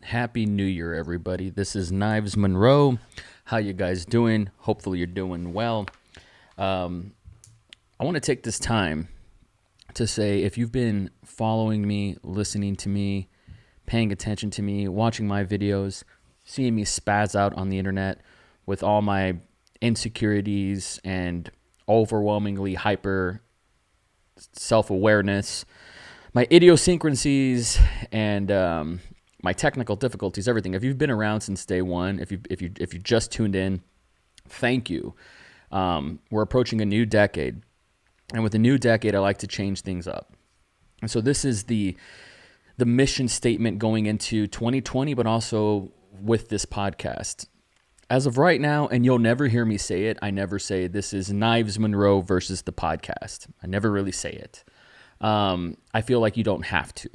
Happy New Year, everybody. This is Knives Monroe. How you guys doing? Hopefully you're doing well. I want to take this time to say if you've been following me, listening to me, paying attention to me, watching my videos, seeing me spaz out on the internet with all my insecurities and overwhelmingly hyper self-awareness, my idiosyncrasies, and my technical difficulties, everything. If you've been around since day one, if you just tuned in, thank you. We're approaching a new decade, and with a new decade, I like to change things up. And so this is the mission statement going into 2020, but also with this podcast. As of right now, and you'll never hear me say it, I never say this is Knives Monroe versus the podcast. I never really say it. I feel like you don't have to.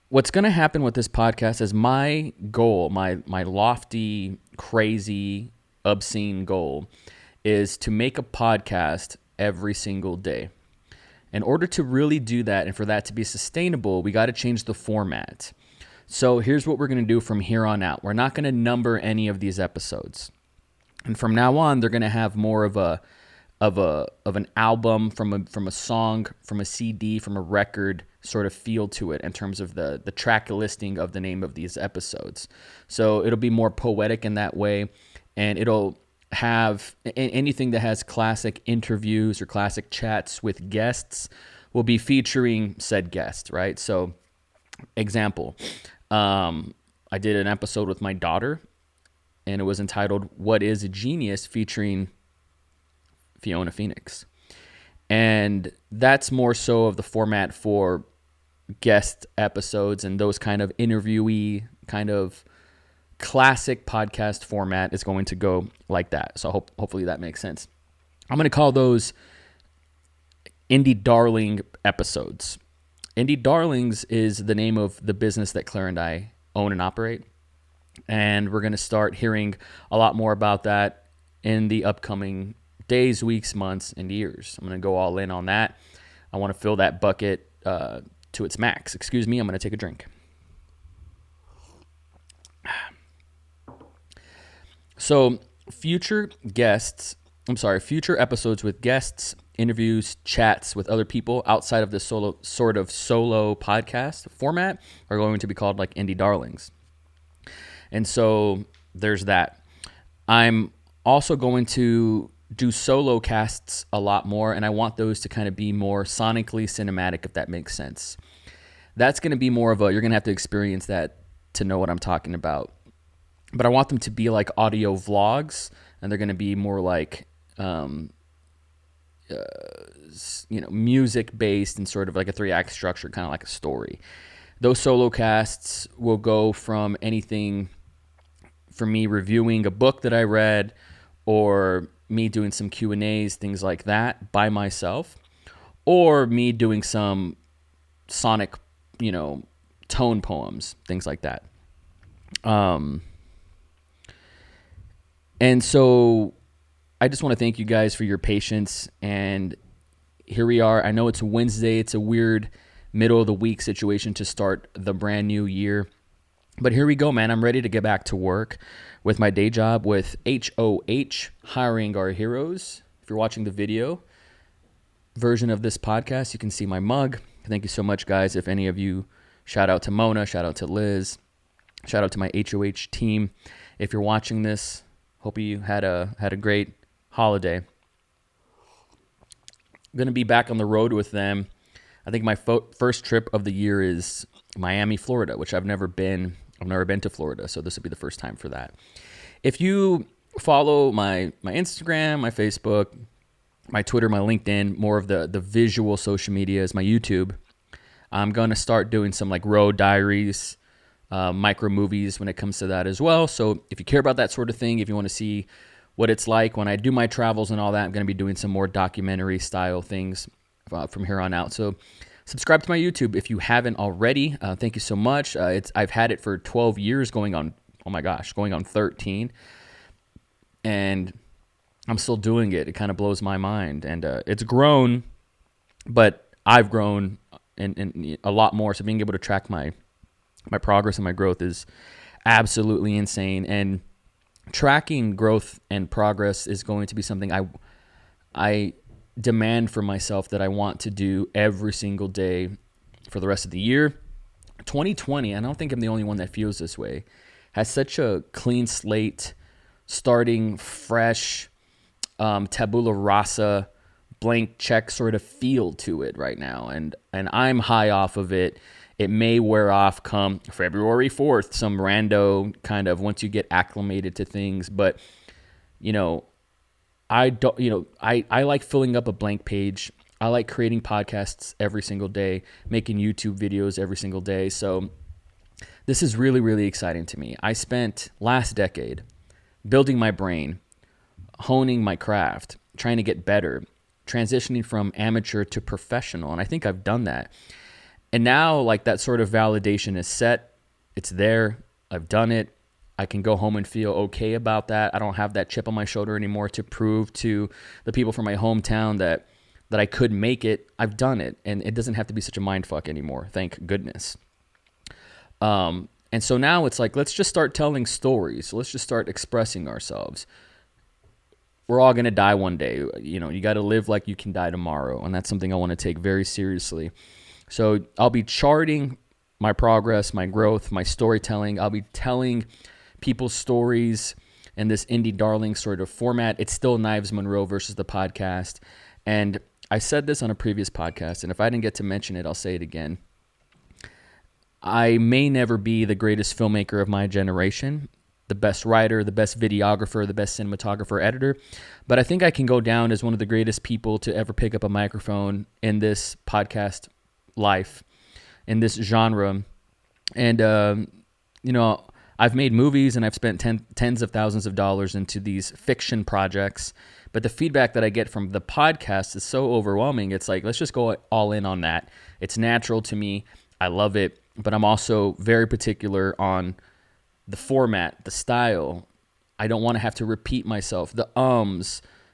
What's going to happen with this podcast is my goal, my lofty, crazy, obscene goal is to make a podcast every single day. In order to really do that and for that to be sustainable, we got to change the format. So here's what we're going to do from here on out. We're not going to number any of these episodes. And from now on, they're going to have more of an album, from a song, from a CD, from a record sort of feel to it in terms of the track listing of the name of these episodes. So it'll be more poetic in that way, and it'll have anything that has classic interviews or classic chats with guests will be featuring said guest, right? So example, I did an episode with my daughter, and it was entitled "What is a Genius?" featuring Fiona Phoenix. And that's more so of the format for guest episodes, and those kind of interviewee kind of classic podcast format is going to go like that. So hopefully that makes sense. I'm going to call those Indie Darling episodes. Indie Darlings is the name of the business that Claire and I own and operate. And we're going to start hearing a lot more about that in the upcoming days, weeks, months, and years. I'm going to go all in on that. I want to fill that bucket to its max. Excuse me, I'm going to take a drink. So future episodes with guests, interviews, chats with other people outside of the solo podcast format are going to be called like Indie Darlings. And so there's that. I'm also going to do solo casts a lot more, and I want those to kind of be more sonically cinematic, if that makes sense. That's going to be more of you're going to have to experience that to know what I'm talking about. But I want them to be like audio vlogs, and they're going to be more like, music based and sort of like a 3-act structure, kind of like a story. Those solo casts will go from anything from me reviewing a book that I read, or me doing some Q&As, things like that by myself, or me doing some sonic, tone poems, things like that. And so I just want to thank you guys for your patience. And here we are. I know it's Wednesday. It's a weird middle of the week situation to start the brand new year. But here we go, man. I'm ready to get back to work with my day job with HOH, Hiring Our Heroes. If you're watching the video version of this podcast, you can see my mug. Thank you so much, guys. If any of you, shout out to Mona, shout out to Liz, shout out to my HOH team. If you're watching this, hope you had a great holiday. I'm going to be back on the road with them. I think my first trip of the year is Miami, Florida, which I've never been. I've never been to Florida, so this will be the first time for that. If you follow my Instagram, my Facebook, my Twitter, my LinkedIn, more of the visual social media is my YouTube, I'm going to start doing some like road diaries, micro movies when it comes to that as well. So if you care about that sort of thing, if you want to see what it's like when I do my travels and all that, I'm going to be doing some more documentary style things from here on out. So subscribe to my YouTube if you haven't already. Thank you so much. I've had it for 12 years going on 13. And I'm still doing it. It kind of blows my mind. And it's grown, but I've grown and a lot more. So being able to track my My progress and my growth is absolutely insane. And tracking growth and progress is going to be something I demand for myself that I want to do every single day for the rest of the year. 2020, I don't think I'm the only one that feels this way, has such a clean slate, starting fresh, tabula rasa, blank check sort of feel to it right now. And I'm high off of it. It may wear off come February 4th, some rando kind of once you get acclimated to things. But, I don't, I like filling up a blank page. I like creating podcasts every single day, making YouTube videos every single day. So this is really, really exciting to me. I spent last decade building my brain, honing my craft, trying to get better, transitioning from amateur to professional. And I think I've done that. And now like that sort of validation is set. It's there. I've done it. I can go home and feel okay about that. I don't have that chip on my shoulder anymore to prove to the people from my hometown that I could make it. I've done it, and it doesn't have to be such a mind fuck anymore. Thank goodness. And so now it's like, let's just start telling stories. Let's just start expressing ourselves. We're all going to die one day. You got to live like you can die tomorrow. And that's something I want to take very seriously. So I'll be charting my progress, my growth, my storytelling. I'll be telling people's stories in this indie darling sort of format. It's still Knives Monroe versus the podcast. And I said this on a previous podcast, and if I didn't get to mention it, I'll say it again. I may never be the greatest filmmaker of my generation, the best writer, the best videographer, the best cinematographer, editor, but I think I can go down as one of the greatest people to ever pick up a microphone in this podcast life, in this genre. And, I've made movies and I've spent tens of thousands of dollars into these fiction projects, but the feedback that I get from the podcast is so overwhelming. It's like, let's just go all in on that. It's natural to me. I love it, but I'm also very particular on the format, the style. I don't want to have to repeat myself, the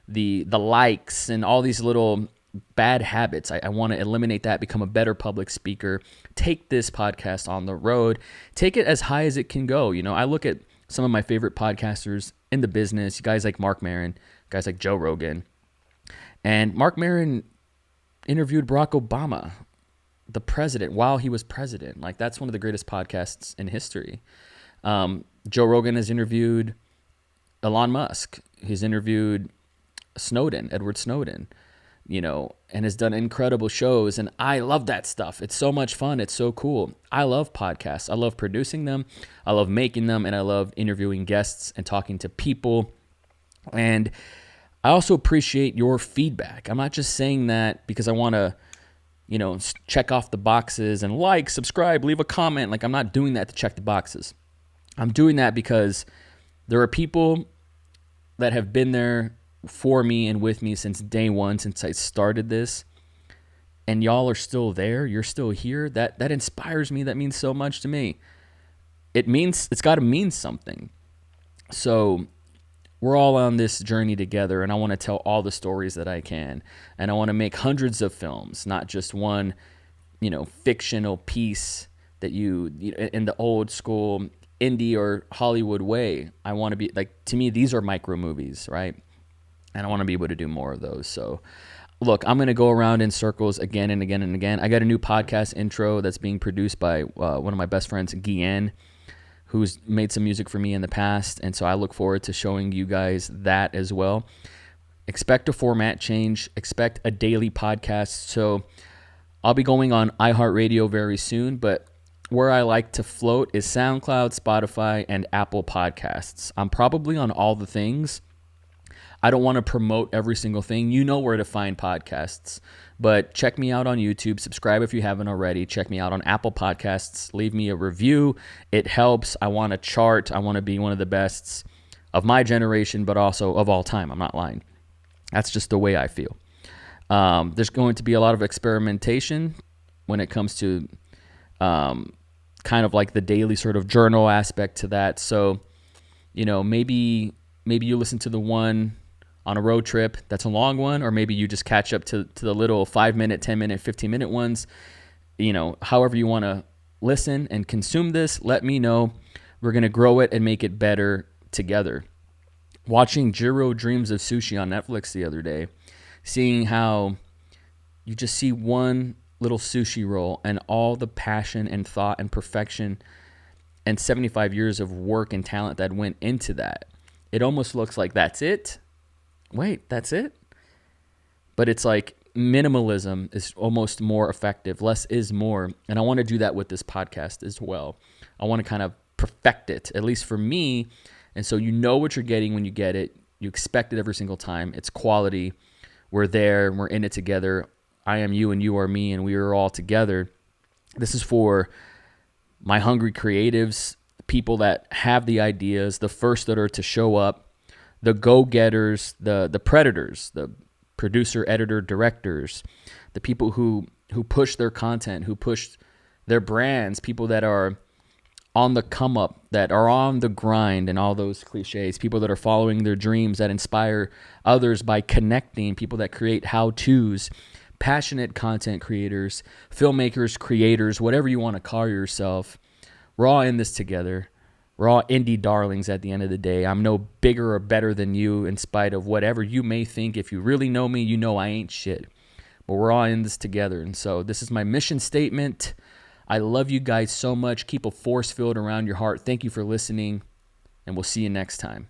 the likes, and all these little bad habits. I want to eliminate that, become a better public speaker, take this podcast on the road, take it as high as it can go. I look at some of my favorite podcasters in the business, guys like Mark Maron, guys like Joe Rogan. And Mark Maron interviewed Barack Obama, the president, while he was president. Like, that's one of the greatest podcasts in history. Joe Rogan has interviewed Elon Musk. He's interviewed Edward Snowden, and has done incredible shows. And I love that stuff. It's so much fun. It's so cool. I love podcasts. I love producing them. I love making them. And I love interviewing guests and talking to people. And I also appreciate your feedback. I'm not just saying that because I want to, check off the boxes and like, subscribe, leave a comment. Like, I'm not doing that to check the boxes. I'm doing that because there are people that have been there for me and with me since day one, since I started this, and y'all are still there. You're still here. That inspires me. That means so much to me. It's got to mean something. So we're all on this journey together, and I want to tell all the stories that I can, and I want to make hundreds of films, not just one, fictional piece that you in the old school indie or Hollywood way. I want to be like, to me, these are micro movies, right? And I want to be able to do more of those. So look, I'm going to go around in circles again and again and again. I got a new podcast intro that's being produced by one of my best friends, Guillen, who's made some music for me in the past. And so I look forward to showing you guys that as well. Expect a format change. Expect a daily podcast. So I'll be going on iHeartRadio very soon, but where I like to float is SoundCloud, Spotify, and Apple Podcasts. I'm probably on all the things. I don't want to promote every single thing. You know where to find podcasts. But check me out on YouTube. Subscribe if you haven't already. Check me out on Apple Podcasts. Leave me a review. It helps. I want to chart. I want to be one of the bests of my generation, but also of all time. I'm not lying. That's just the way I feel. There's going to be a lot of experimentation when it comes to kind of like the daily sort of journal aspect to that. So, maybe you listen to the one on a road trip that's a long one, or maybe you just catch up to the little 5-minute, 10-minute, 15-minute ones. However you want to listen and consume this, let me know. We're going to grow it and make it better together. Watching Jiro Dreams of Sushi on Netflix the other day, seeing how you just see one little sushi roll and all the passion and thought and perfection and 75 years of work and talent that went into that. It almost looks like that's it. Wait, that's it? But it's like minimalism is almost more effective. Less is more. And I want to do that with this podcast as well. I want to kind of perfect it, at least for me. And so you know what you're getting when you get it. You expect it every single time. It's quality. We're there and we're in it together. I am you and you are me, and we are all together. This is for my hungry creatives, people that have the ideas, the first that are to show up, the go-getters, the predators, the producer, editor, directors, the people who push their content, who push their brands, people that are on the come up, that are on the grind, and all those cliches, people that are following their dreams, that inspire others by connecting, people that create how-tos, passionate content creators, filmmakers, creators, whatever you want to call yourself. We're all in this together. We're all indie darlings at the end of the day. I'm no bigger or better than you in spite of whatever you may think. If you really know me, you know I ain't shit. But we're all in this together. And so this is my mission statement. I love you guys so much. Keep a force field around your heart. Thank you for listening, and we'll see you next time.